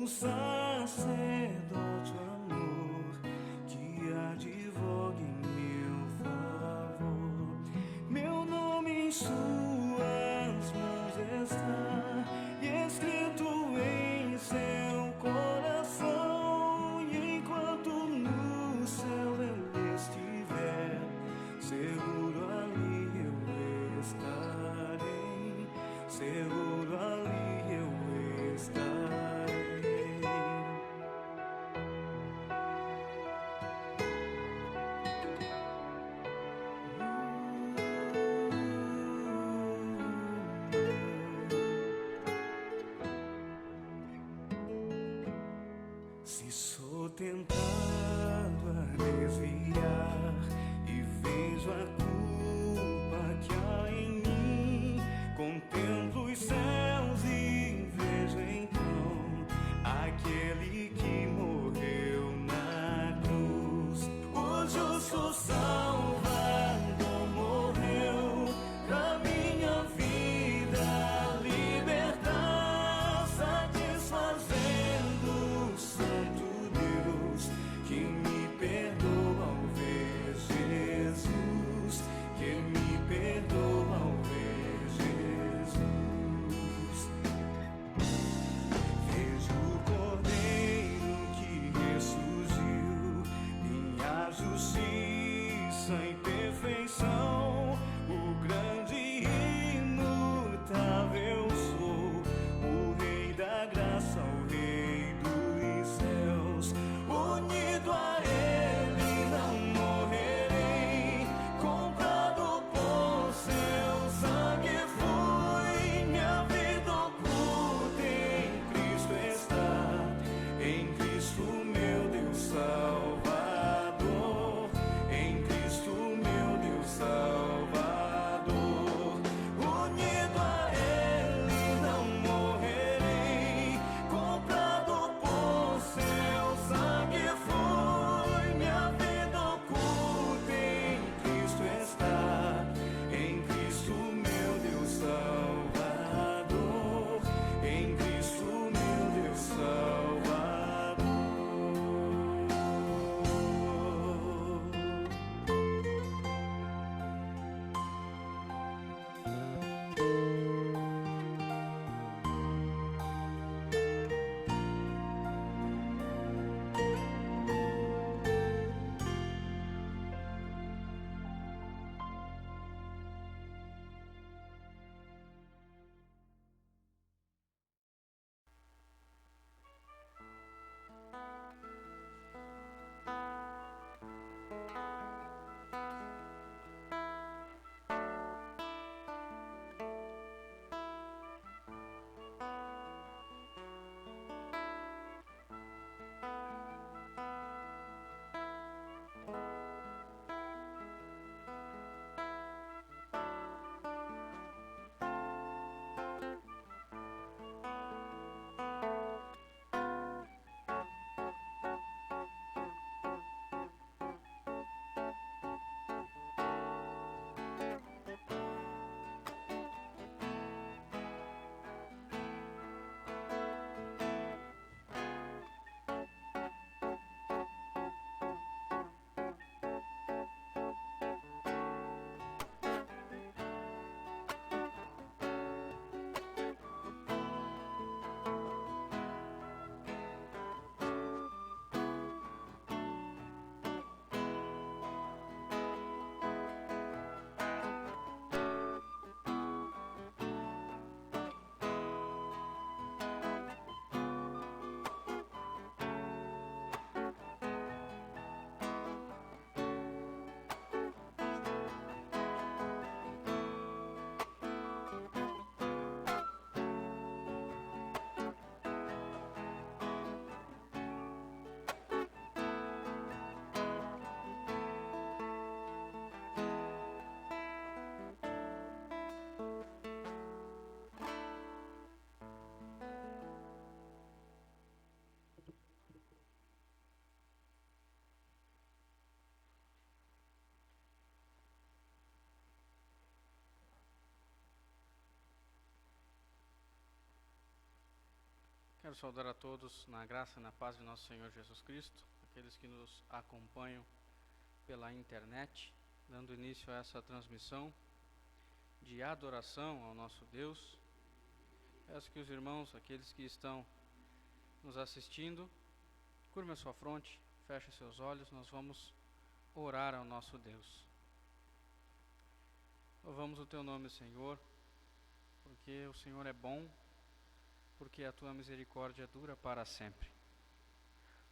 sacerdote, amor, que advogue em meu favor. Meu nome em suas mãos está, e escrito em seu coração. E enquanto no céu ele estiver, seguro ali eu estarei, seguro ali eu estarei. Se sou tentado a desviar e vejo a culpa que há em mim, contemplo os céus e vejo então aquele que morreu na cruz. O justo Salvador morreu pra minha vida libertar, satisfazendo o Santo Deus que me perdoa ao ver Jesus, que me perdoa ao ver Jesus. Vejo o Cordeiro que ressurgiu, minha justiça Quero saudar a todos na graça e na paz de nosso Senhor Jesus Cristo, aqueles que nos acompanham pela internet, dando início a essa transmissão de adoração ao nosso Deus. Peço que os irmãos, aqueles que estão nos assistindo, curvem a sua fronte, fechem seus olhos, nós vamos orar ao nosso Deus. Louvamos o Teu nome, Senhor, porque o Senhor é bom, porque a Tua misericórdia dura para sempre.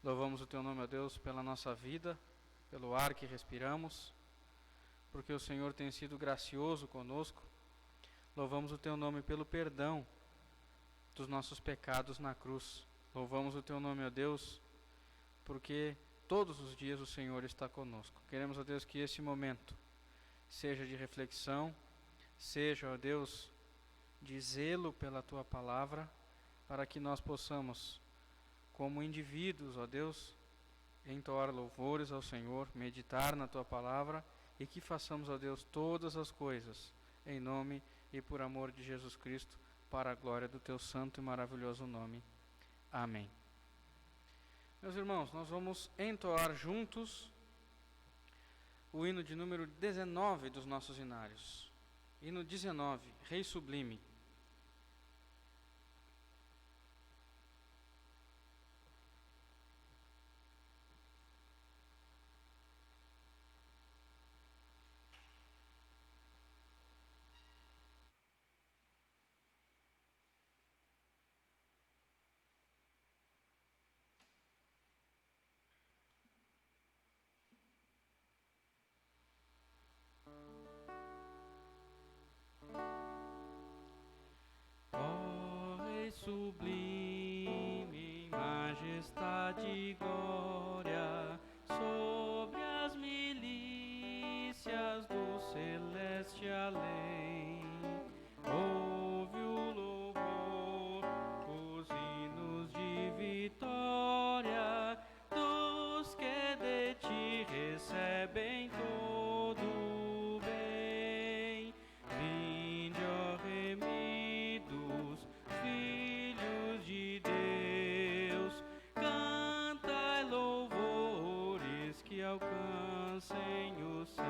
Louvamos o Teu nome, ó Deus, pela nossa vida, pelo ar que respiramos, porque o Senhor tem sido gracioso conosco. Louvamos o Teu nome pelo perdão dos nossos pecados na cruz. Louvamos o Teu nome, ó Deus, porque todos os dias o Senhor está conosco. Queremos, ó Deus, que esse momento seja de reflexão, seja, ó Deus, de zelo pela Tua palavra, para que nós possamos, como indivíduos, ó Deus, entoar louvores ao Senhor, meditar na Tua palavra e que façamos, ó Deus, todas as coisas em nome e por amor de Jesus Cristo, para a glória do Teu santo e maravilhoso nome. Amém. Meus irmãos, nós vamos entoar juntos o hino de número 19 dos nossos hinários. Hino 19, Rei Sublime. Ó Rei sublime, majestade e glória, sobre as milícias do celeste além, ouve o louvor, os hinos de vitória, dos que de ti recebem todo o bem. Vinde, ó remidos, filhos de Deus, cantai louvores que alcancem os céus.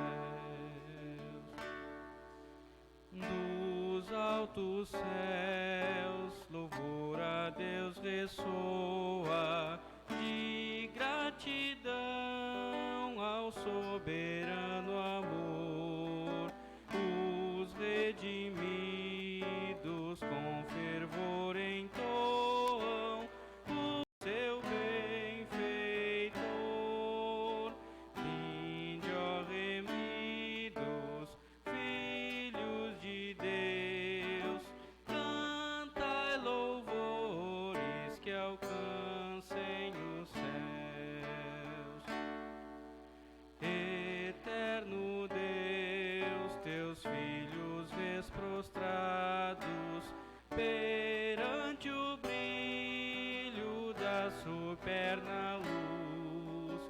Dos altos céus, louvor a Deus ressoa, de gratidão ao soberano amor. Os redimidos com fervor entoam o seu benfeitor. Vinde, ó remidos, filhos de Deus, cantai louvores que alcancem os céus. Eterno Deus, teus filhos vês prostrados perante o brilho da superna luz,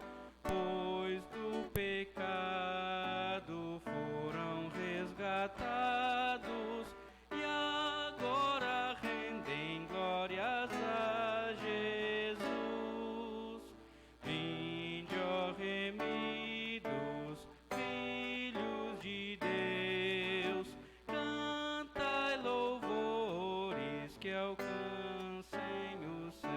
pois do pecado foram resgatados e agora rendem glórias a Jesus. Vinde, ó remidos, filhos de Deus, cantai louvores que alcancem os céus.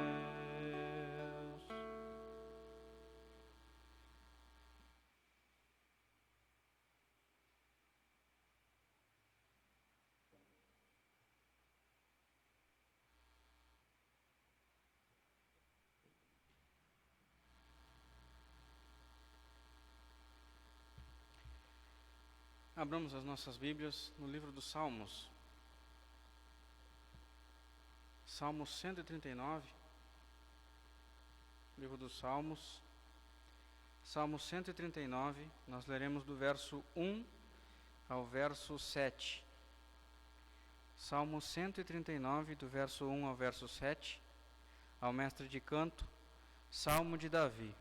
Abramos as nossas Bíblias no livro dos Salmos. Salmo 139, livro dos Salmos. Salmo 139, nós leremos do verso 1 ao verso 7. Salmo 139, do verso 1 ao verso 7, ao mestre de canto, Salmo de Davi.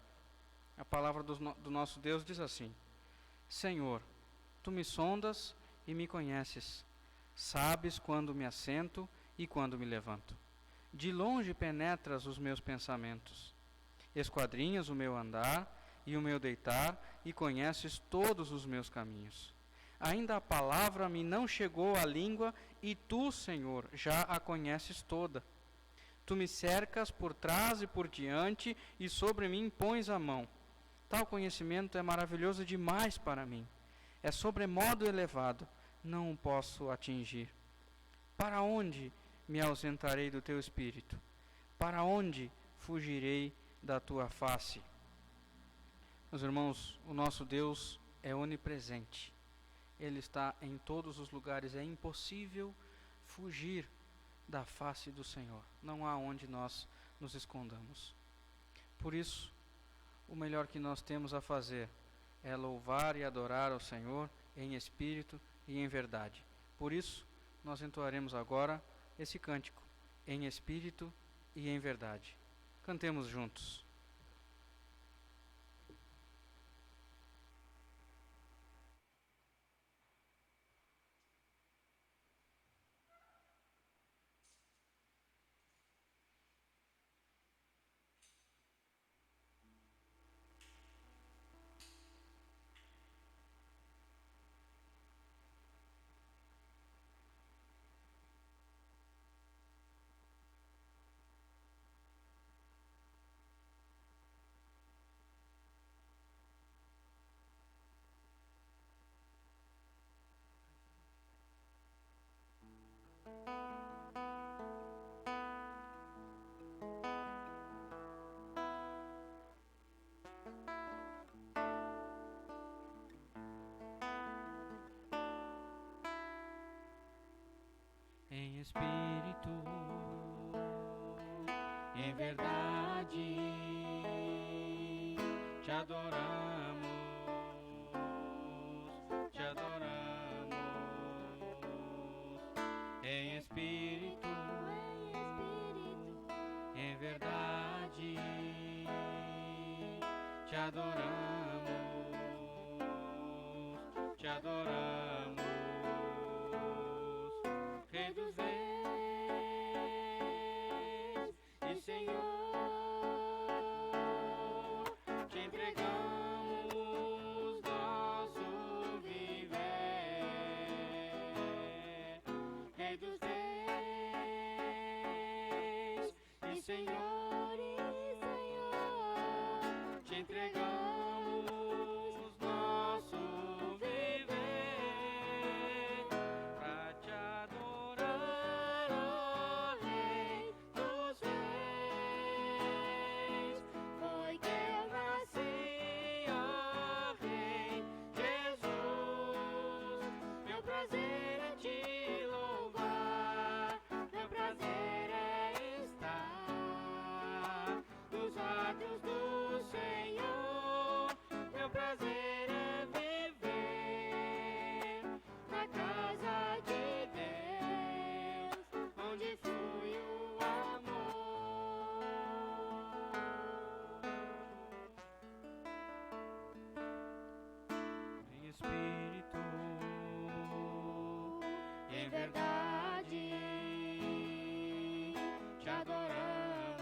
A palavra do nosso Deus diz assim: Senhor, Tu me sondas e me conheces, sabes quando me assento e quando me levanto. De longe penetras os meus pensamentos. Esquadrinhas o meu andar e o meu deitar, e conheces todos os meus caminhos. Ainda a palavra me não chegou à língua, e tu, Senhor, já a conheces toda. Tu me cercas por trás e por diante, e sobre mim pões a mão. Tal conhecimento é maravilhoso demais para mim. É sobremodo elevado, não o posso atingir. Para onde me ausentarei do teu espírito? Para onde fugirei da tua face? Meus irmãos, o nosso Deus é onipresente. Ele está em todos os lugares. É impossível fugir da face do Senhor. Não há onde nós nos escondamos. Por isso, o melhor que nós temos a fazer é louvar e adorar ao Senhor em espírito e em verdade. Por isso, nós entoaremos agora esse cântico, em espírito e em verdade. Cantemos juntos. Em espírito, em verdade, te adoramos, te adoramos. Em espírito, em verdade, te adoramos, te adoramos. Rei dos reis e Senhor, te entregamos nosso viver. Rei dos reis e Senhor, te entregamos nosso viver. Pra te adorar, ó Rei dos reis, foi que eu nasci, ó Rei Jesus. Meu prazer é te louvar, meu prazer é estar nos atos do Senhor. Meu prazer é viver na casa de Deus, onde flui o amor. Em espírito, em verdade, te adoramos,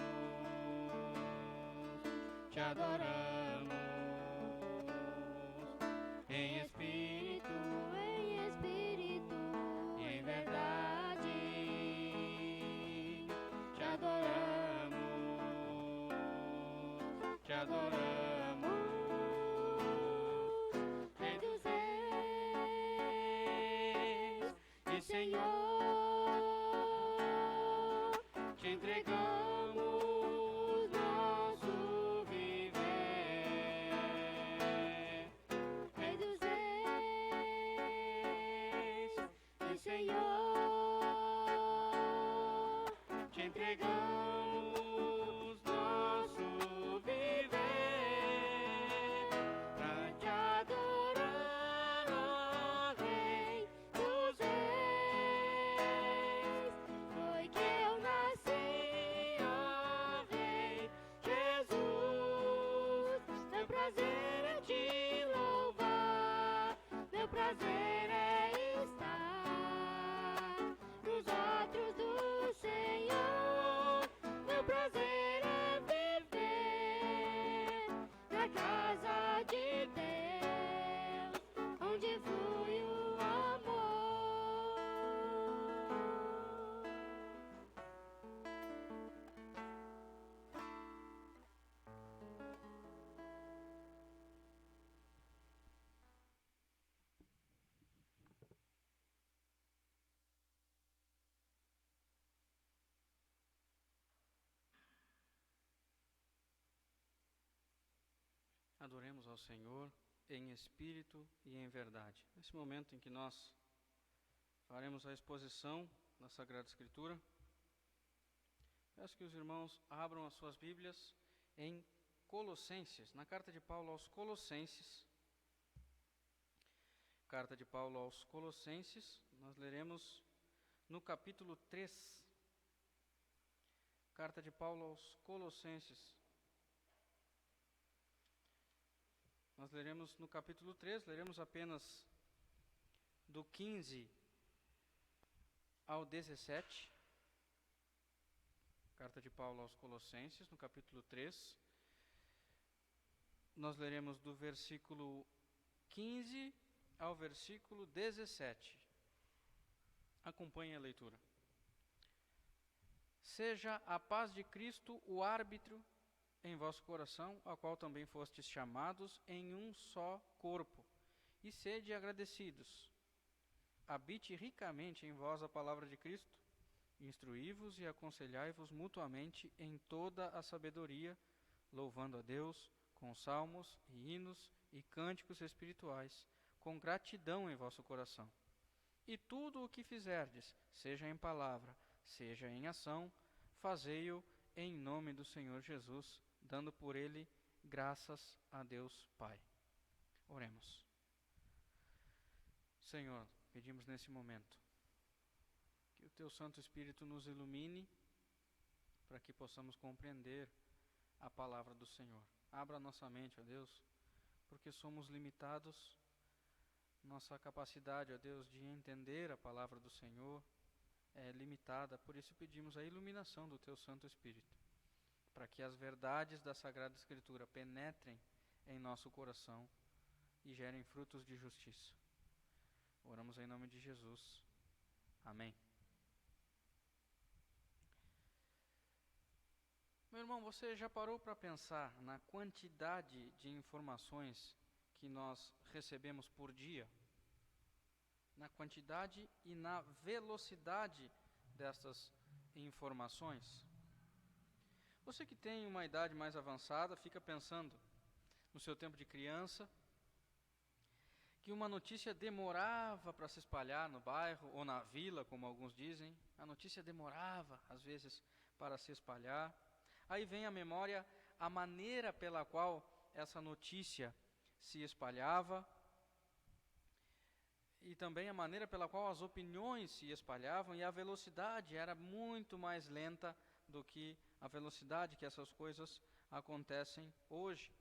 te adoramos. Em espírito, e em verdade, te adoramos, te adoramos. Rei dos reis e Senhor, te entregamos nosso viver. Rei dos reis e Senhor, te entregamos nosso viver. Pra te adorar, ó Rei dos reis, foi que eu nasci, ó Rei Jesus. Meu prazer é te louvar, meu prazer é estar nos atos do Senhor. Adoremos ao Senhor em espírito e em verdade. Nesse momento em que nós faremos a exposição da Sagrada Escritura, peço que os irmãos abram as suas Bíblias em Colossenses, na carta de Paulo aos Colossenses. Carta de Paulo aos Colossenses, nós leremos no capítulo 3. Carta de Paulo aos Colossenses. Nós leremos no capítulo 3, leremos apenas do 15 ao 17. Carta de Paulo aos Colossenses, no capítulo 3. Nós leremos do versículo 15 ao versículo 17. Acompanhe a leitura. Seja a paz de Cristo o árbitro em vosso coração, a qual também fostes chamados em um só corpo, e sede agradecidos. Habite ricamente em vós a palavra de Cristo, instruí-vos e aconselhai-vos mutuamente em toda a sabedoria, louvando a Deus com salmos e hinos e cânticos espirituais, com gratidão em vosso coração. E tudo o que fizerdes, seja em palavra, seja em ação, fazei-o em nome do Senhor Jesus, dando por ele graças a Deus Pai. Oremos. Senhor, pedimos nesse momento que o Teu Santo Espírito nos ilumine para que possamos compreender a palavra do Senhor. Abra nossa mente, ó Deus, porque somos limitados, nossa capacidade, ó Deus, de entender a palavra do Senhor é limitada, por isso pedimos a iluminação do Teu Santo Espírito, para que as verdades da Sagrada Escritura penetrem em nosso coração e gerem frutos de justiça. Oramos em nome de Jesus. Amém. Meu irmão, você já parou para pensar na quantidade de informações que nós recebemos por dia? Na quantidade e na velocidade destas informações? Você que tem uma idade mais avançada, fica pensando no seu tempo de criança, que uma notícia demorava para se espalhar no bairro ou na vila, como alguns dizem. A notícia demorava, às vezes, para se espalhar. Aí vem à memória a maneira pela qual essa notícia se espalhava e também a maneira pela qual as opiniões se espalhavam, e a velocidade era muito mais lenta do que a velocidade que essas coisas acontecem hoje.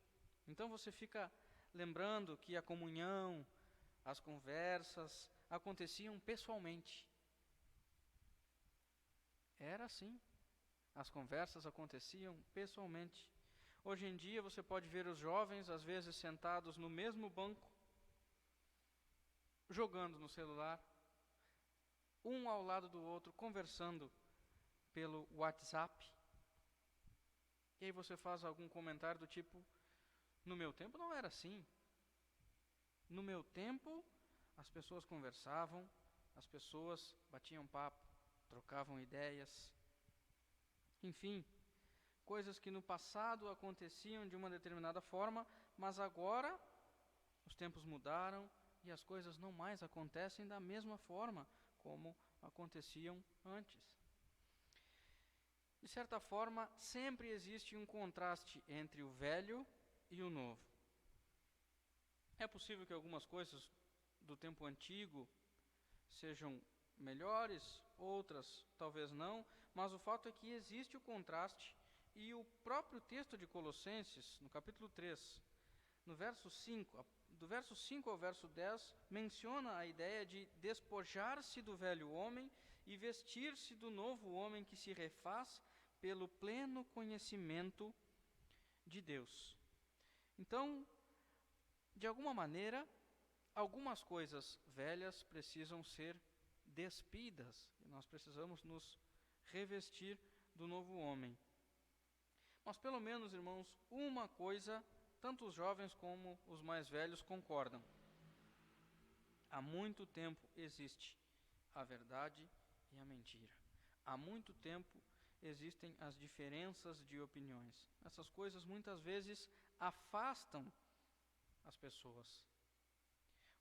Então você fica lembrando que a comunhão, as conversas aconteciam pessoalmente. Era assim. As conversas aconteciam pessoalmente. Hoje em dia você pode ver os jovens, às vezes sentados no mesmo banco, jogando no celular, um ao lado do outro, conversando pelo WhatsApp. E aí você faz algum comentário do tipo: no meu tempo não era assim. No meu tempo, as pessoas conversavam, as pessoas batiam papo, trocavam ideias. Enfim, coisas que no passado aconteciam de uma determinada forma, mas agora os tempos mudaram e as coisas não mais acontecem da mesma forma como aconteciam antes. De certa forma, sempre existe um contraste entre o velho e o novo. É possível que algumas coisas do tempo antigo sejam melhores, outras talvez não, mas o fato é que existe o contraste, e o próprio texto de Colossenses, no capítulo 3, no verso 5, do verso 5 ao verso 10, menciona a ideia de despojar-se do velho homem e vestir-se do novo homem que se refaz pelo pleno conhecimento de Deus. Então, de alguma maneira, algumas coisas velhas precisam ser despidas, e nós precisamos nos revestir do novo homem. Mas pelo menos, irmãos, uma coisa, tanto os jovens como os mais velhos concordam: há muito tempo existe a verdade e a mentira. Há muito tempo existem as diferenças de opiniões. Essas coisas muitas vezes afastam as pessoas.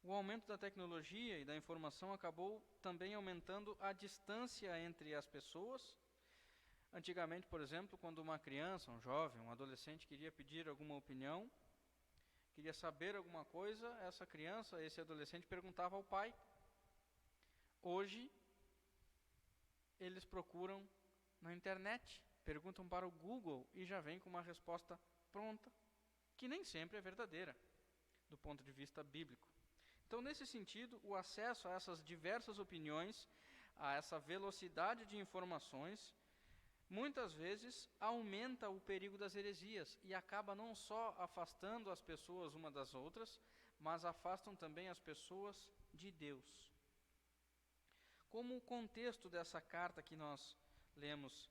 O aumento da tecnologia e da informação acabou também aumentando a distância entre as pessoas. Antigamente, por exemplo, quando uma criança, um jovem, um adolescente queria pedir alguma opinião, queria saber alguma coisa, essa criança, esse adolescente perguntava ao pai. Hoje, eles procuram na internet, perguntam para o Google e já vem com uma resposta pronta, que nem sempre é verdadeira, do ponto de vista bíblico. Então, nesse sentido, o acesso a essas diversas opiniões, a essa velocidade de informações, muitas vezes aumenta o perigo das heresias e acaba não só afastando as pessoas uma das outras, mas afastam também as pessoas de Deus. Como o contexto dessa carta que nós lemos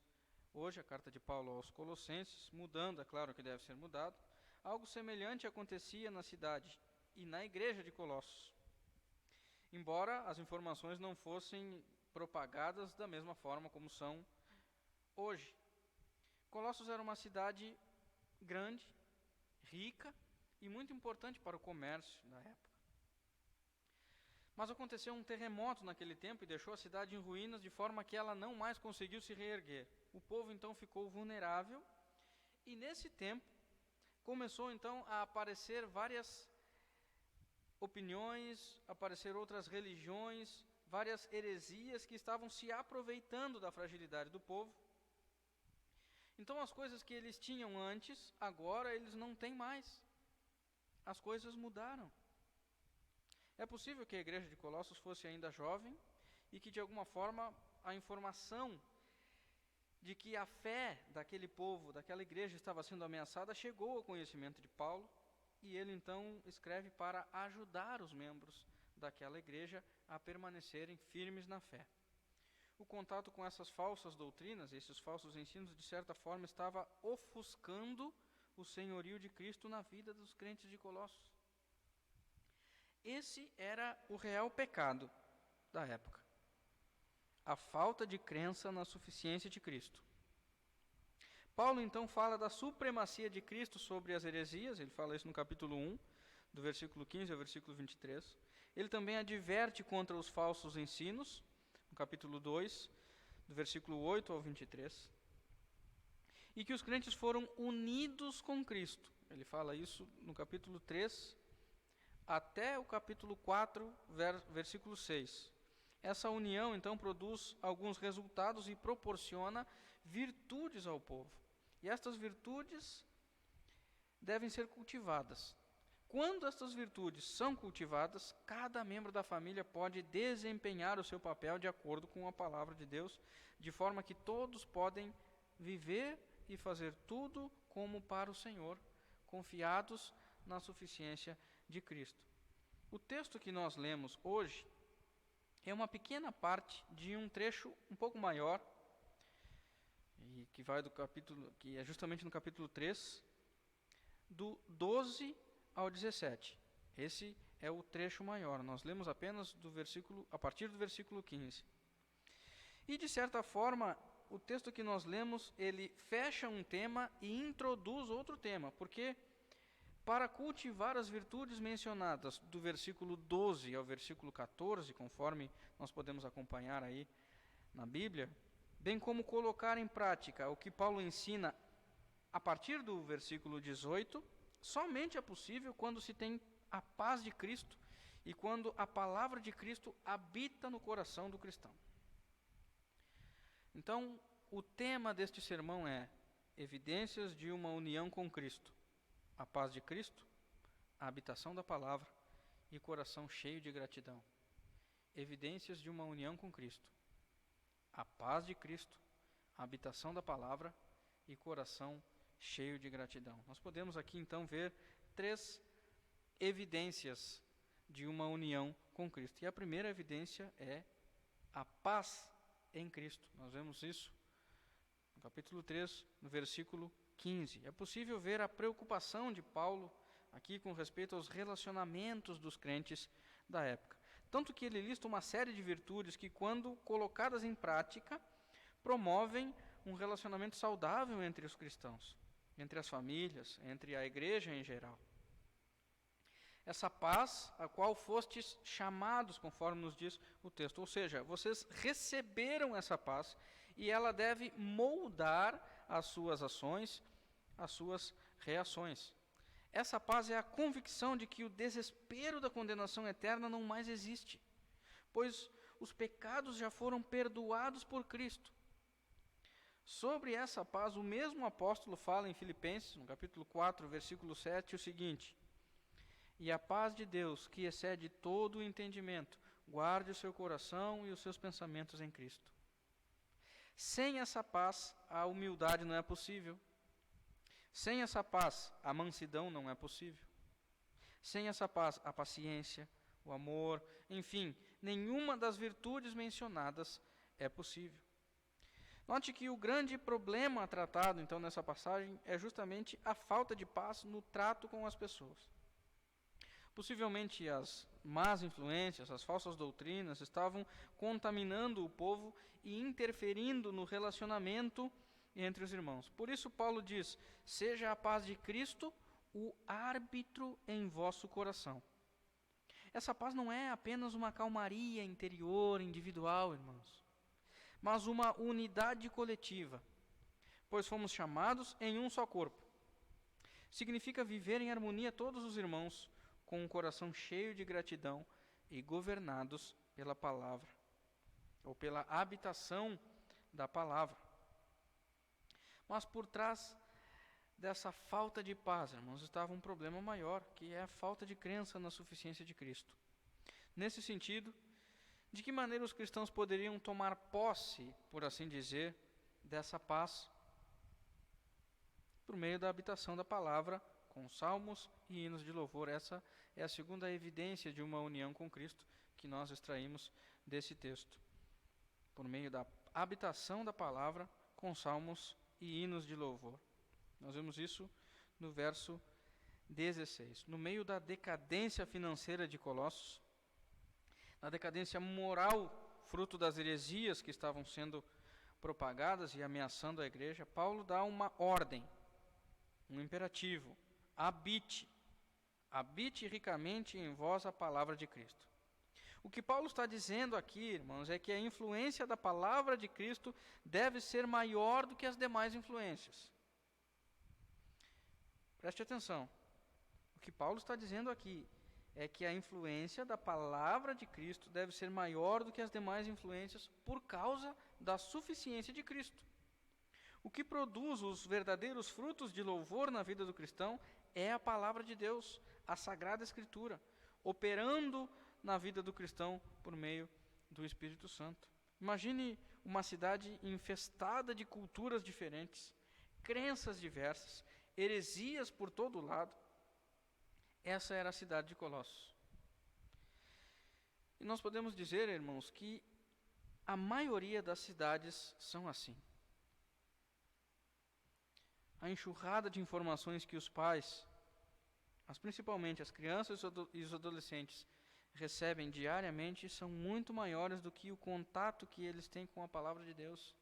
hoje, a carta de Paulo aos Colossenses, mudando, é claro que deve ser mudado, algo semelhante acontecia na cidade e na igreja de Colossos, embora as informações não fossem propagadas da mesma forma como são hoje. Colossos era uma cidade grande, rica e muito importante para o comércio da época. Mas aconteceu um terremoto naquele tempo e deixou a cidade em ruínas, de forma que ela não mais conseguiu se reerguer. O povo então ficou vulnerável e nesse tempo começou então a aparecer várias opiniões, aparecer outras religiões, várias heresias que estavam se aproveitando da fragilidade do povo. Então as coisas que eles tinham antes, agora eles não têm mais. As coisas mudaram. É possível que a igreja de Colossos fosse ainda jovem e que de alguma forma a informação de que a fé daquele povo, daquela igreja estava sendo ameaçada, chegou ao conhecimento de Paulo e ele então escreve para ajudar os membros daquela igreja a permanecerem firmes na fé. O contato com essas falsas doutrinas, esses falsos ensinos, de certa forma, estava ofuscando o senhorio de Cristo na vida dos crentes de Colossos. Esse era o real pecado da época. A falta de crença na suficiência de Cristo. Paulo, então, fala da supremacia de Cristo sobre as heresias, ele fala isso no capítulo 1, do versículo 15 ao versículo 23. Ele também adverte contra os falsos ensinos, no capítulo 2, do versículo 8 ao 23. E que os crentes foram unidos com Cristo. Ele fala isso no capítulo 3, até o capítulo 4, versículo 6. Essa união, então, produz alguns resultados e proporciona virtudes ao povo. E estas virtudes devem ser cultivadas. Quando estas virtudes são cultivadas, cada membro da família pode desempenhar o seu papel de acordo com a palavra de Deus, de forma que todos podem viver e fazer tudo como para o Senhor, confiados na suficiência de Cristo. O texto que nós lemos hoje é uma pequena parte de um trecho um pouco maior, e que vai do capítulo, que é justamente no capítulo 3, do 12 ao 17. Esse é o trecho maior. Nós lemos apenas a partir do versículo 15. E de certa forma, o texto que nós lemos, ele fecha um tema e introduz outro tema, porque para cultivar as virtudes mencionadas do versículo 12 ao versículo 14, conforme nós podemos acompanhar aí na Bíblia, bem como colocar em prática o que Paulo ensina a partir do versículo 18, somente é possível quando se tem a paz de Cristo e quando a palavra de Cristo habita no coração do cristão. Então, o tema deste sermão é evidências de uma união com Cristo. A paz de Cristo, a habitação da palavra e coração cheio de gratidão. Evidências de uma união com Cristo. A paz de Cristo, a habitação da palavra e coração cheio de gratidão. Nós podemos aqui então ver 3 evidências de uma união com Cristo. E a primeira evidência é a paz em Cristo. Nós vemos isso no capítulo 3, no versículo 15. É possível ver a preocupação de Paulo aqui com respeito aos relacionamentos dos crentes da época. Tanto que ele lista uma série de virtudes que, quando colocadas em prática, promovem um relacionamento saudável entre os cristãos, entre as famílias, entre a igreja em geral. essa paz a qual fostes chamados, conforme nos diz o texto. Ou seja, vocês receberam essa paz e ela deve moldar as suas ações, as suas reações. Essa paz é a convicção de que o desespero da condenação eterna não mais existe, pois os pecados já foram perdoados por Cristo. Sobre essa paz, o mesmo apóstolo fala em Filipenses, no capítulo 4, versículo 7, o seguinte: e a paz de Deus, que excede todo o entendimento, guarde o seu coração e os seus pensamentos em Cristo. Sem essa paz, a humildade não é possível. Sem essa paz, a mansidão não é possível. Sem essa paz, a paciência, o amor, enfim, nenhuma das virtudes mencionadas é possível. Note que o grande problema tratado, então, nessa passagem é justamente a falta de paz no trato com as pessoas. Possivelmente as más influências, as falsas doutrinas estavam contaminando o povo e interferindo no relacionamento entre os irmãos. Por isso Paulo diz: seja a paz de Cristo o árbitro em vosso coração. Essa paz não é apenas uma calmaria interior, individual, irmãos, mas uma unidade coletiva, pois fomos chamados em um só corpo. Significa viver em harmonia todos os irmãos, com um coração cheio de gratidão e governados pela palavra, ou pela habitação da palavra. Mas por trás dessa falta de paz, irmãos, estava um problema maior, que é a falta de crença na suficiência de Cristo. Nesse sentido, de que maneira os cristãos poderiam tomar posse, por assim dizer, dessa paz? Por meio da habitação da palavra, com salmos e hinos de louvor. Essa é a segunda evidência de uma união com Cristo que nós extraímos desse texto. Por meio da habitação da palavra, com salmos e hinos de louvor. Nós vemos isso no verso 16. No meio da decadência financeira de Colossos, na decadência moral, fruto das heresias que estavam sendo propagadas e ameaçando a igreja, Paulo dá uma ordem, um imperativo: habite ricamente em vós a palavra de Cristo. O que Paulo está dizendo aqui, irmãos, é que a influência da palavra de Cristo deve ser maior do que as demais influências. Preste atenção. O que Paulo está dizendo aqui é que a influência da palavra de Cristo deve ser maior do que as demais influências por causa da suficiência de Cristo. O que produz os verdadeiros frutos de louvor na vida do cristão é a palavra de Deus, a Sagrada Escritura, operando na vida do cristão por meio do Espírito Santo. Imagine uma cidade infestada de culturas diferentes, crenças diversas, heresias por todo lado. Essa era a cidade de Colossos. E nós podemos dizer, irmãos, que a maioria das cidades são assim. A enxurrada de informações que os pais, mas principalmente as crianças e os adolescentes, recebem diariamente são muito maiores do que o contato que eles têm com a palavra de Deus.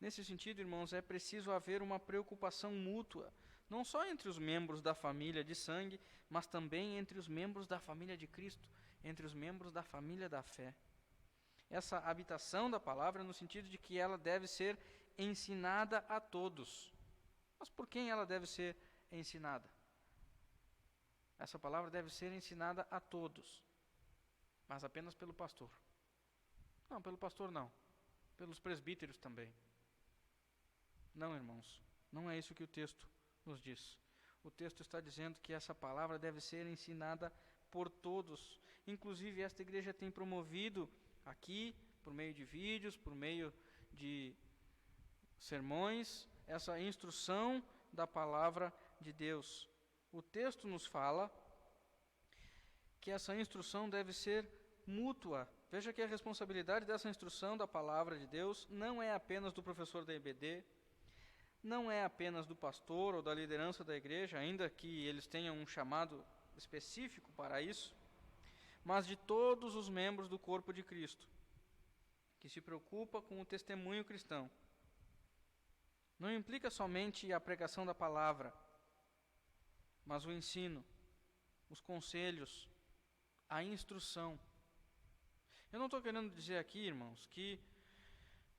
Nesse sentido, irmãos, é preciso haver uma preocupação mútua, não só entre os membros da família de sangue, mas também entre os membros da família de Cristo, entre os membros da família da fé. Essa habitação da palavra no sentido de que ela deve ser ensinada a todos. Mas por quem ela deve ser ensinada? Essa palavra deve ser ensinada a todos, mas apenas pelo pastor. Não, pelo pastor não. Pelos presbíteros também. Não, irmãos, não é isso que o texto nos diz. O texto está dizendo que essa palavra deve ser ensinada por todos. Inclusive, esta igreja tem promovido aqui, por meio de vídeos, por meio de sermões, essa instrução da palavra de Deus. O texto nos fala que essa instrução deve ser mútua. Veja que a responsabilidade dessa instrução da palavra de Deus não é apenas do professor da EBD, não é apenas do pastor ou da liderança da igreja, ainda que eles tenham um chamado específico para isso, mas de todos os membros do corpo de Cristo, que se preocupa com o testemunho cristão. Não implica somente a pregação da palavra, mas o ensino, os conselhos, a instrução. Eu não estou querendo dizer aqui, irmãos, que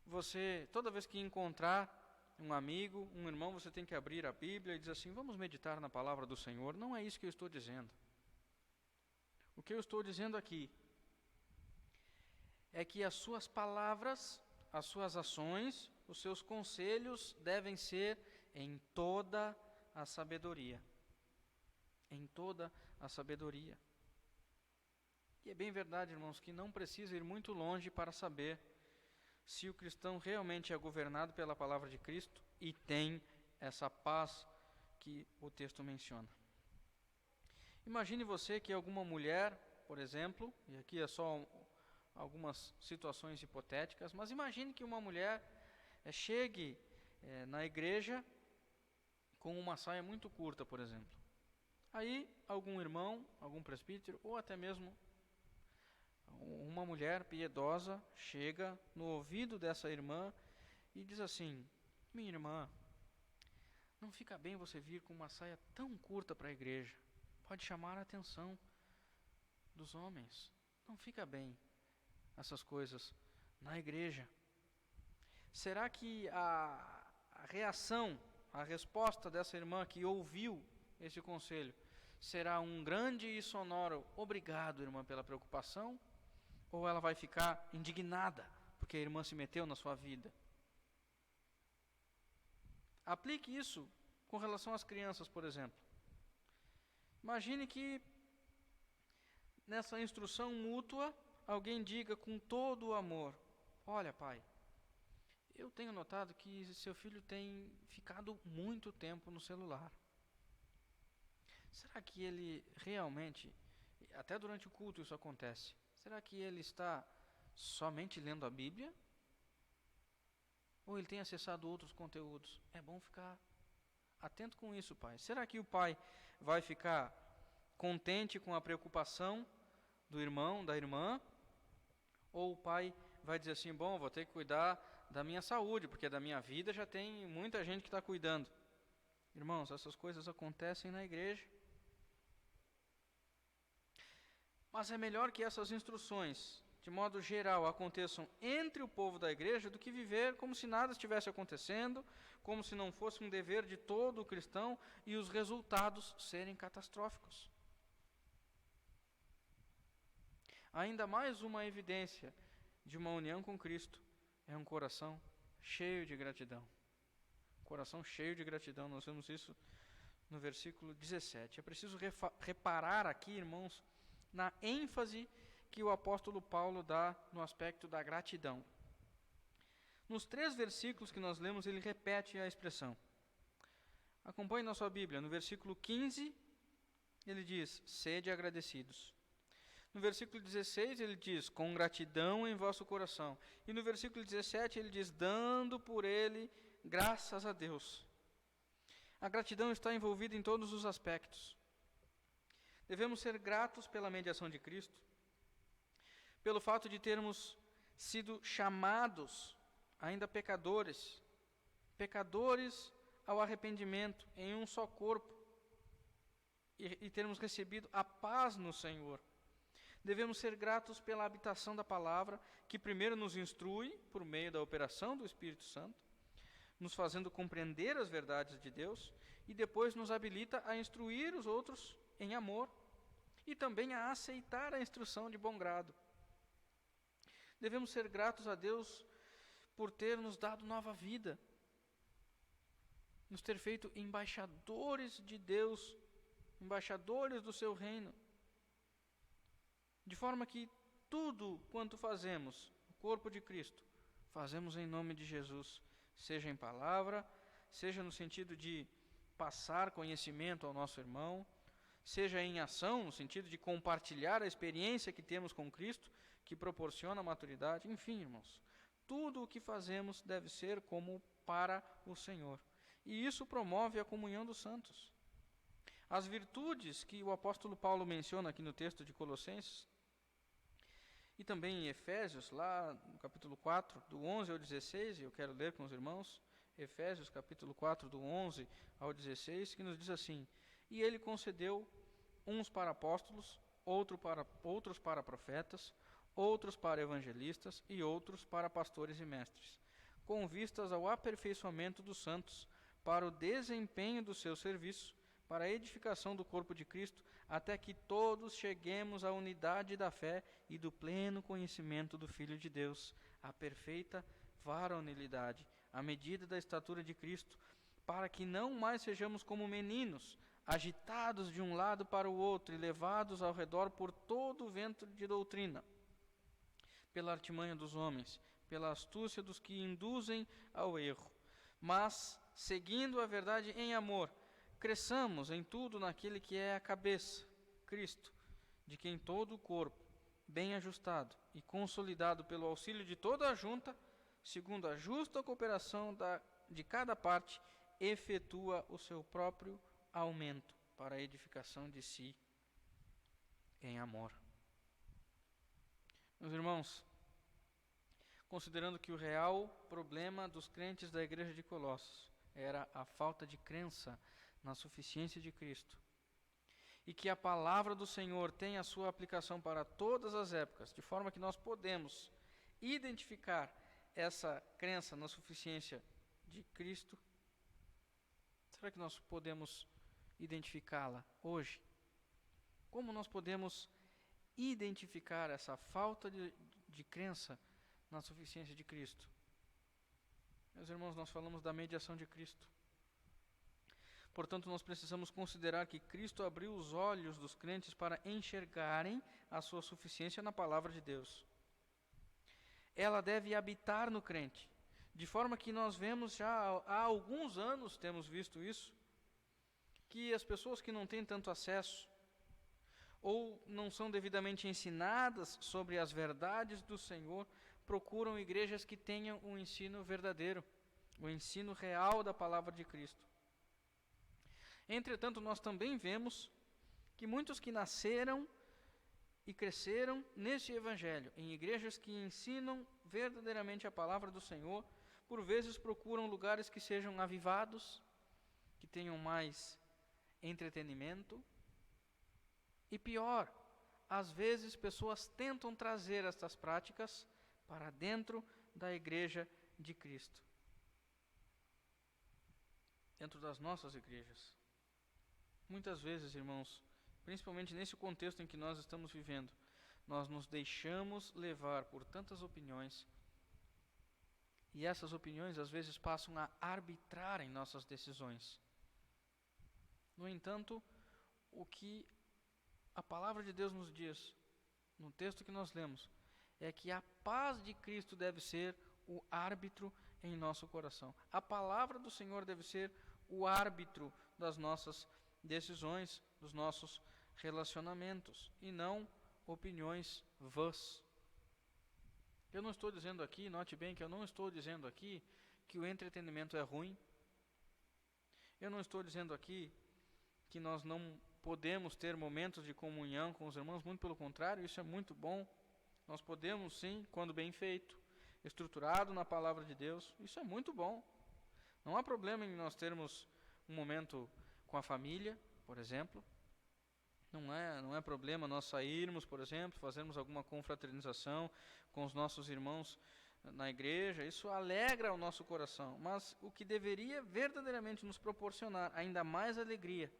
você, toda vez que encontrar um amigo, um irmão, você tem que abrir a Bíblia e dizer assim, vamos meditar na palavra do Senhor. Não é isso que eu estou dizendo. O que eu estou dizendo aqui é que as suas palavras, as suas ações, os seus conselhos devem ser em toda a sabedoria. Em toda a sabedoria. E é bem verdade, irmãos, que não precisa ir muito longe para saber se o cristão realmente é governado pela palavra de Cristo e tem essa paz que o texto menciona. Imagine você que alguma mulher, por exemplo, e aqui é só algumas situações hipotéticas, mas imagine que uma mulher chegue na igreja com uma saia muito curta, por exemplo. Aí algum irmão, algum presbítero, ou até mesmo uma mulher piedosa chega no ouvido dessa irmã e diz assim, minha irmã, não fica bem você vir com uma saia tão curta para a igreja. Pode chamar a atenção dos homens. Não fica bem essas coisas na igreja. Será que a reação, a resposta dessa irmã que ouviu esse conselho será um grande e sonoro obrigado, irmã, pela preocupação? Ou ela vai ficar indignada porque a irmã se meteu na sua vida? Aplique isso com relação às crianças, por exemplo. Imagine que nessa instrução mútua alguém diga com todo o amor, olha, pai, eu tenho notado que seu filho tem ficado muito tempo no celular. Será que ele realmente, até durante o culto isso acontece, será que ele está somente lendo a Bíblia? Ou ele tem acessado outros conteúdos? É bom ficar atento com isso, pai. Será que o pai vai ficar contente com a preocupação do irmão, da irmã? Ou o pai vai dizer assim, bom, vou ter que cuidar da minha saúde, porque da minha vida já tem muita gente que está cuidando. Irmãos, essas coisas acontecem na igreja. Mas é melhor que essas instruções, de modo geral, aconteçam entre o povo da igreja do que viver como se nada estivesse acontecendo, como se não fosse um dever de todo cristão e os resultados serem catastróficos. Ainda mais uma evidência de uma união com Cristo é um coração cheio de gratidão. Coração cheio de gratidão, nós vemos isso no versículo 17. É preciso reparar aqui, irmãos, na ênfase que o apóstolo Paulo dá no aspecto da gratidão. Nos 3 versículos que nós lemos, ele repete a expressão. Acompanhe na sua Bíblia, no versículo 15, ele diz, sede agradecidos. No versículo 16, ele diz, com gratidão em vosso coração. E no versículo 17, ele diz, dando por ele graças a Deus. A gratidão está envolvida em todos os aspectos. Devemos ser gratos pela mediação de Cristo, pelo fato de termos sido chamados, ainda pecadores ao arrependimento em um só corpo, e termos recebido a paz no Senhor. Devemos ser gratos pela habitação da palavra, que primeiro nos instrui por meio da operação do Espírito Santo, nos fazendo compreender as verdades de Deus, e depois nos habilita a instruir os outros em amor, e também a aceitar a instrução de bom grado. Devemos ser gratos a Deus por ter nos dado nova vida, nos ter feito embaixadores de Deus, embaixadores do seu reino, de forma que tudo quanto fazemos, o corpo de Cristo, fazemos em nome de Jesus, seja em palavra, seja no sentido de passar conhecimento ao nosso irmão, seja em ação, no sentido de compartilhar a experiência que temos com Cristo, que proporciona maturidade. Enfim, irmãos, tudo o que fazemos deve ser como para o Senhor. E isso promove a comunhão dos santos. As virtudes que o apóstolo Paulo menciona aqui no texto de Colossenses, e também em Efésios, lá no capítulo 4, do 11 ao 16, eu quero ler com os irmãos, Efésios capítulo 4, do 11 ao 16, que nos diz assim, e ele concedeu uns para apóstolos, outros para profetas, outros para evangelistas e outros para pastores e mestres, com vistas ao aperfeiçoamento dos santos, para o desempenho do seu serviço, para a edificação do corpo de Cristo, até que todos cheguemos à unidade da fé e do pleno conhecimento do Filho de Deus, à perfeita varonilidade, à medida da estatura de Cristo, para que não mais sejamos como meninos, agitados de um lado para o outro e levados ao redor por todo o vento de doutrina, pela artimanha dos homens, pela astúcia dos que induzem ao erro, mas, seguindo a verdade em amor, cresçamos em tudo naquele que é a cabeça, Cristo, de quem todo o corpo, bem ajustado e consolidado pelo auxílio de toda a junta, segundo a justa cooperação de cada parte, efetua o seu próprio aumento para a edificação de si em amor. Meus irmãos, considerando que o real problema dos crentes da igreja de Colossos era a falta de crença na suficiência de Cristo, e que a palavra do Senhor tem a sua aplicação para todas as épocas, de forma que nós podemos identificar essa crença na suficiência de Cristo, será que nós podemos identificá-la hoje? Como nós podemos identificar essa falta de crença na suficiência de Cristo? Meus irmãos, nós falamos da mediação de Cristo. Portanto, nós precisamos considerar que Cristo abriu os olhos dos crentes para enxergarem a sua suficiência na palavra de Deus. Ela deve habitar no crente, de forma que nós vemos já há alguns anos, temos visto isso, que as pessoas que não têm tanto acesso, ou não são devidamente ensinadas sobre as verdades do Senhor, procuram igrejas que tenham um ensino verdadeiro, o ensino real da palavra de Cristo. Entretanto, nós também vemos que muitos que nasceram e cresceram neste Evangelho, em igrejas que ensinam verdadeiramente a palavra do Senhor, por vezes procuram lugares que sejam avivados, que tenham mais entretenimento, e pior, às vezes pessoas tentam trazer estas práticas para dentro da igreja de Cristo, dentro das nossas igrejas. Muitas vezes, irmãos, principalmente nesse contexto em que nós estamos vivendo, nós nos deixamos levar por tantas opiniões, e essas opiniões às vezes passam a arbitrar em nossas decisões. No entanto, o que a palavra de Deus nos diz, no texto que nós lemos, é que a paz de Cristo deve ser o árbitro em nosso coração. A palavra do Senhor deve ser o árbitro das nossas decisões, dos nossos relacionamentos, e não opiniões vãs. Eu não estou dizendo aqui, note bem que eu não estou dizendo aqui que o entretenimento é ruim. Eu não estou dizendo aqui que nós não podemos ter momentos de comunhão com os irmãos, muito pelo contrário, isso é muito bom. Nós podemos sim, quando bem feito, estruturado na palavra de Deus, isso é muito bom. Não há problema em nós termos um momento com a família, por exemplo. Não é problema nós sairmos, por exemplo, fazermos alguma confraternização com os nossos irmãos na igreja. Isso alegra o nosso coração. Mas o que deveria verdadeiramente nos proporcionar ainda mais alegria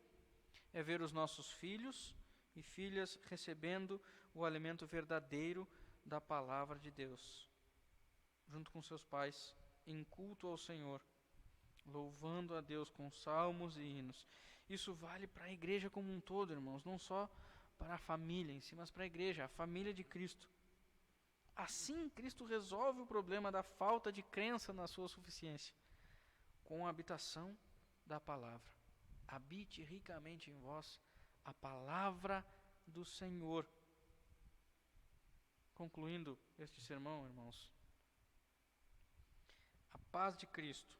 é ver os nossos filhos e filhas recebendo o alimento verdadeiro da palavra de Deus, junto com seus pais, em culto ao Senhor, louvando a Deus com salmos e hinos. Isso vale para a igreja como um todo, irmãos, não só para a família em si, mas para a igreja, a família de Cristo. Assim, Cristo resolve o problema da falta de crença na sua suficiência, com a habitação da palavra. Habite ricamente em vós a palavra do Senhor. Concluindo este sermão, irmãos, a paz de Cristo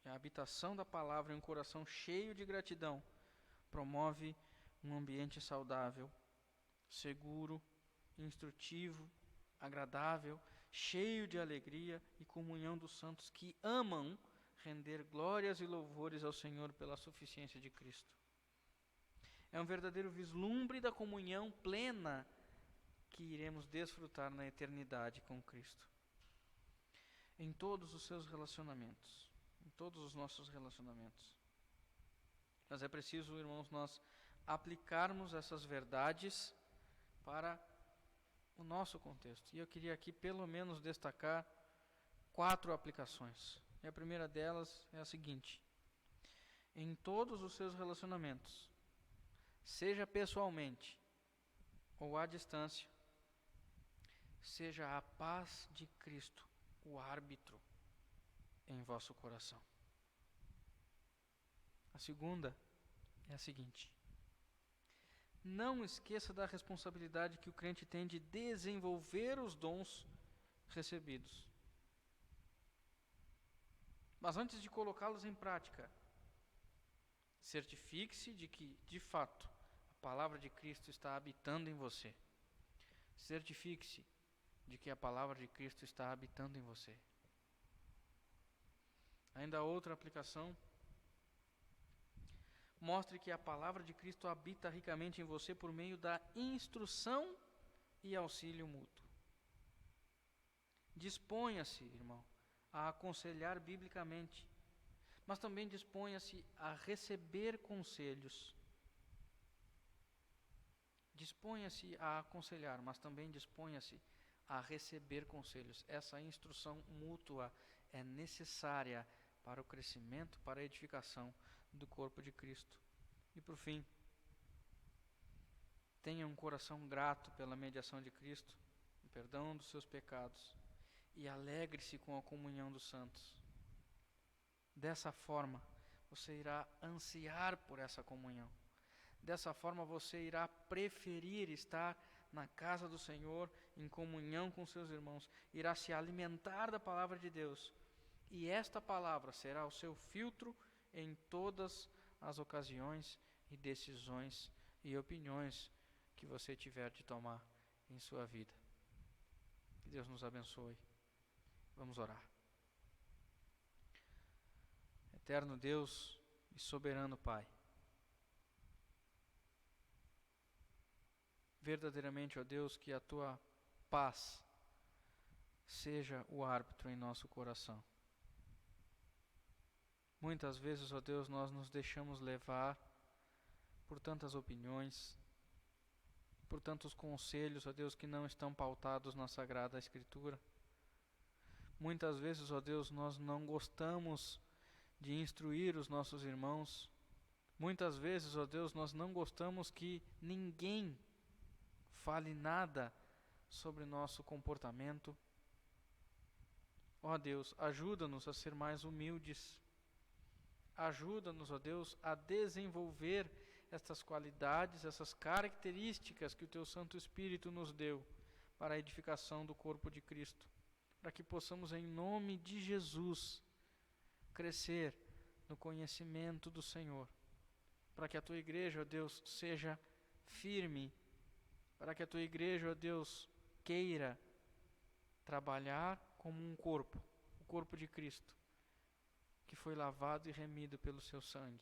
e a habitação da palavra em um coração cheio de gratidão promove um ambiente saudável, seguro, instrutivo, agradável, cheio de alegria e comunhão dos santos que amam render glórias e louvores ao Senhor pela suficiência de Cristo. É um verdadeiro vislumbre da comunhão plena que iremos desfrutar na eternidade com Cristo. Em todos os seus relacionamentos, em todos os nossos relacionamentos. Mas é preciso, irmãos, nós aplicarmos essas verdades para o nosso contexto. E eu queria aqui pelo menos destacar 4 aplicações. E a primeira delas é a seguinte: em todos os seus relacionamentos, seja pessoalmente ou à distância, seja a paz de Cristo o árbitro em vosso coração. A segunda é a seguinte: não esqueça da responsabilidade que o crente tem de desenvolver os dons recebidos. Mas antes de colocá-los em prática, certifique-se de que, de fato, a palavra de Cristo está habitando em você. Certifique-se de que a palavra de Cristo está habitando em você. Ainda outra aplicação: mostre que a palavra de Cristo habita ricamente em você por meio da instrução e auxílio mútuo. Disponha-se, irmão, a aconselhar biblicamente, mas também disponha-se a receber conselhos. Disponha-se a aconselhar, mas também disponha-se a receber conselhos. Essa instrução mútua é necessária para o crescimento, para a edificação do corpo de Cristo. E por fim, tenha um coração grato pela mediação de Cristo, o perdão dos seus pecados, e alegre-se com a comunhão dos santos. Dessa forma, você irá ansiar por essa comunhão. Dessa forma, você irá preferir estar na casa do Senhor, em comunhão com seus irmãos. Irá se alimentar da palavra de Deus. E esta palavra será o seu filtro em todas as ocasiões e decisões e opiniões que você tiver de tomar em sua vida. Que Deus nos abençoe. Vamos orar. Eterno Deus e soberano Pai, verdadeiramente, ó Deus, que a Tua paz seja o árbitro em nosso coração. Muitas vezes, ó Deus, nós nos deixamos levar por tantas opiniões, por tantos conselhos, ó Deus, que não estão pautados na Sagrada Escritura. Muitas vezes, ó Deus, nós não gostamos de instruir os nossos irmãos. Muitas vezes, ó Deus, nós não gostamos que ninguém fale nada sobre nosso comportamento. Ó Deus, ajuda-nos a ser mais humildes. Ajuda-nos, ó Deus, a desenvolver estas qualidades, essas características que o Teu Santo Espírito nos deu para a edificação do corpo de Cristo, para que possamos, em nome de Jesus, crescer no conhecimento do Senhor, para que a Tua igreja, ó Deus, seja firme, para que a Tua igreja, ó Deus, queira trabalhar como um corpo, o corpo de Cristo, que foi lavado e remido pelo Seu sangue.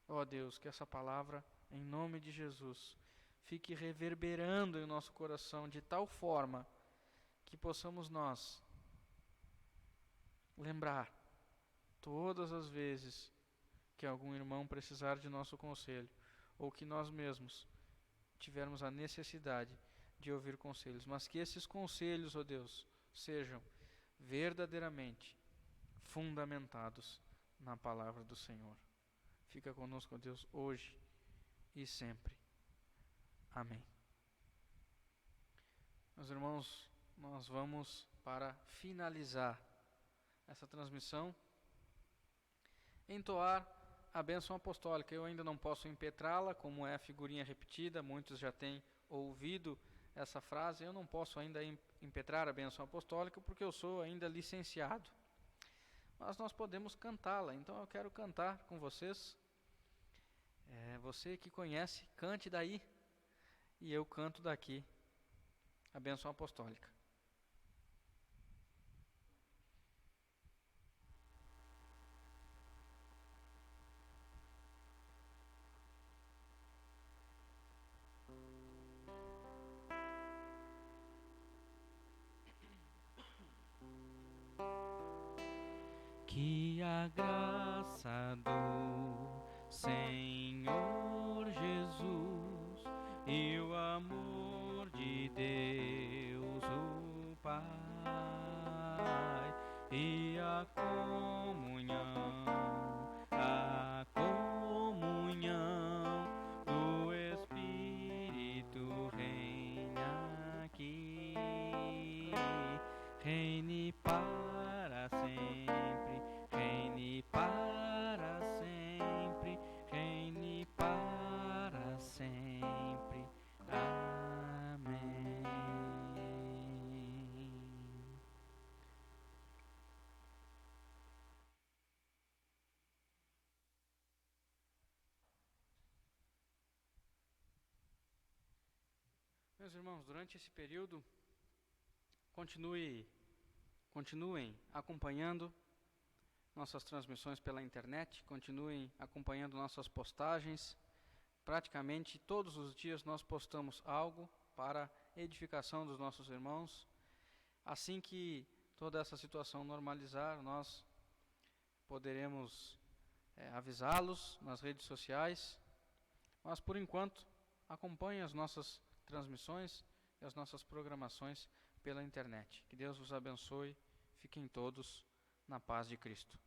Ó Deus, que essa palavra, em nome de Jesus, fique reverberando em nosso coração de tal forma que possamos nós lembrar todas as vezes que algum irmão precisar de nosso conselho, ou que nós mesmos tivermos a necessidade de ouvir conselhos, mas que esses conselhos, ó Deus, sejam verdadeiramente fundamentados na palavra do Senhor. Fica conosco, ó Deus, hoje e sempre. Amém. Meus irmãos, nós vamos, para finalizar essa transmissão, entoar a bênção apostólica. Eu ainda não posso impetrá-la, como é a figurinha repetida, muitos já têm ouvido essa frase. Eu não posso ainda impetrar a bênção apostólica porque eu sou ainda licenciado. Mas nós podemos cantá-la, então eu quero cantar com vocês. Você que conhece, cante daí, e eu canto daqui a bênção apostólica. a graça do Senhor Jesus e o amor de Deus o Pai e a comunhão do Espírito reina aqui, reine para sempre, reine para sempre, reine para sempre. Amém. Meus irmãos, durante esse período, continuem acompanhando nossas transmissões pela internet, continuem acompanhando nossas postagens. Praticamente todos os dias nós postamos algo para edificação dos nossos irmãos. Assim que toda essa situação normalizar, nós poderemos avisá-los nas redes sociais. Mas por enquanto, acompanhem as nossas transmissões e as nossas programações pela internet. Que Deus os abençoe. Fiquem todos na paz de Cristo.